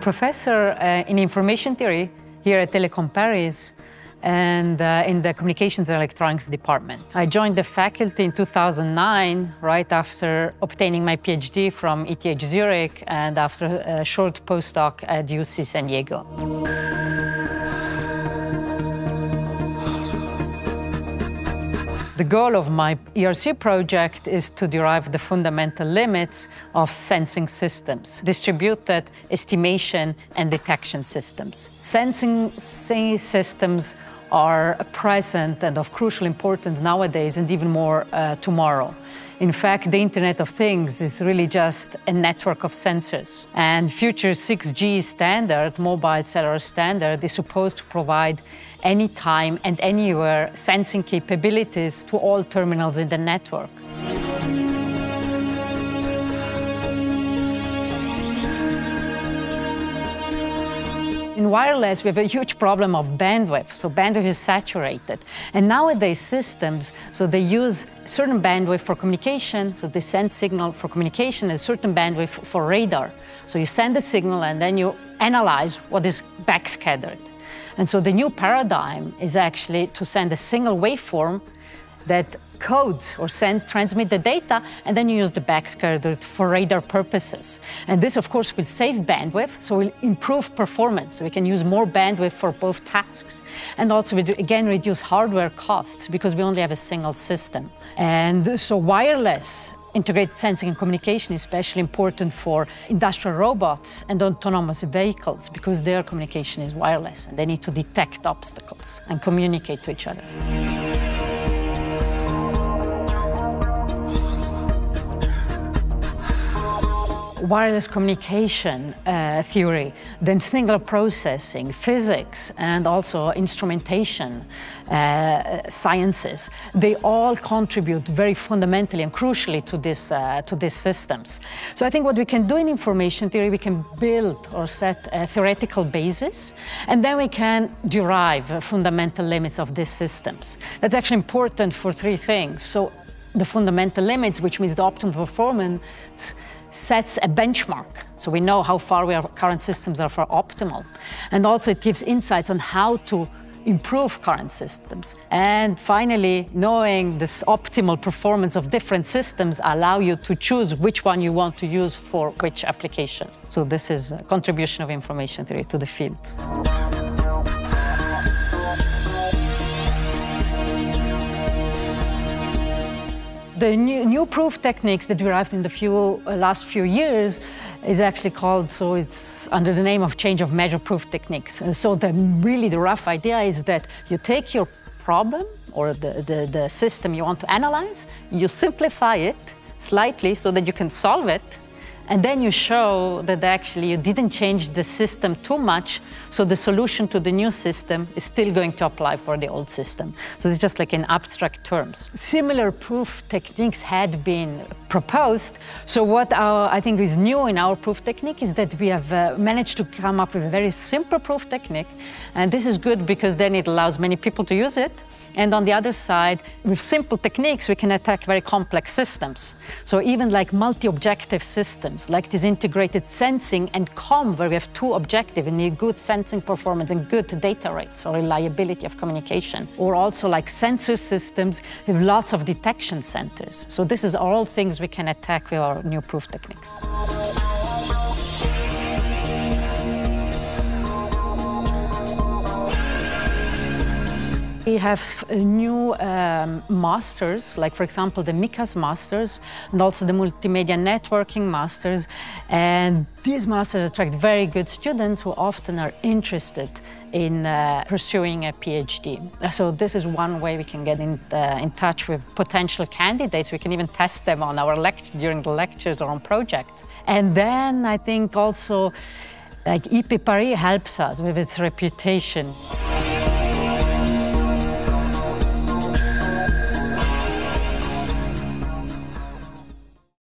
professor in information theory here at Télécom Paris and in the Communications and Electronics department. I joined the faculty in 2009, right after obtaining my PhD from ETH Zurich and after a short postdoc at UC San Diego. The goal of my ERC project is to derive the fundamental limits of sensing systems, distributed estimation and detection systems. Sensing systems are present and of crucial importance nowadays and even more tomorrow. In fact, the Internet of Things is really just a network of sensors. And future 6G standard, mobile cellular standard, is supposed to provide anytime and anywhere sensing capabilities to all terminals in the network. In wireless, we have a huge problem of bandwidth. So bandwidth is saturated. And nowadays systems, so they use certain bandwidth for communication, so they send signal for communication and certain bandwidth for radar. So you send the signal and then you analyze what is backscattered. And so the new paradigm is actually to send a single waveform that codes or transmit the data, and then you use the backscattered for radar purposes. And this, of course, will save bandwidth, so will improve performance. So we can use more bandwidth for both tasks. And also, we again reduce hardware costs because we only have a single system. And so wireless integrated sensing and communication is especially important for industrial robots and autonomous vehicles because their communication is wireless and they need to detect obstacles and communicate to each other. Wireless communication theory, then signal processing, physics, and also instrumentation sciences, they all contribute very fundamentally and crucially to these systems. So I think what we can do in information theory, we can build or set a theoretical basis, and then we can derive fundamental limits of these systems. That's actually important for three things. So the fundamental limits, which means the optimal performance, sets a benchmark. So we know how far our current systems are for optimal. And also it gives insights on how to improve current systems. And finally, knowing this optimal performance of different systems allow you to choose which one you want to use for which application. So this is a contribution of information theory to the field. The new proof techniques that derived in the last few years is actually called, so it's under the name of change of measure proof techniques. And so really the rough idea is that you take your problem or the system you want to analyze, you simplify it slightly so that you can solve it, and then you show that actually you didn't change the system too much, so the solution to the new system is still going to apply for the old system. So it's just like in abstract terms. Similar proof techniques had been proposed. So what I think is new in our proof technique is that we have managed to come up with a very simple proof technique. And this is good because then it allows many people to use it. And on the other side, with simple techniques, we can attack very complex systems. So even like multi-objective systems, like this integrated sensing and comm, where we have two objectives and need good sensing performance and good data rates or reliability of communication. Or also like sensor systems with lots of detection centers. So this is all things we can attack with our new proof techniques. We have new masters, like for example the MICAS masters and also the multimedia networking masters. And these masters attract very good students who often are interested in pursuing a PhD. So this is one way we can get in touch with potential candidates. We can even test them on our during the lectures or on projects. And then I think also like EP Paris helps us with its reputation.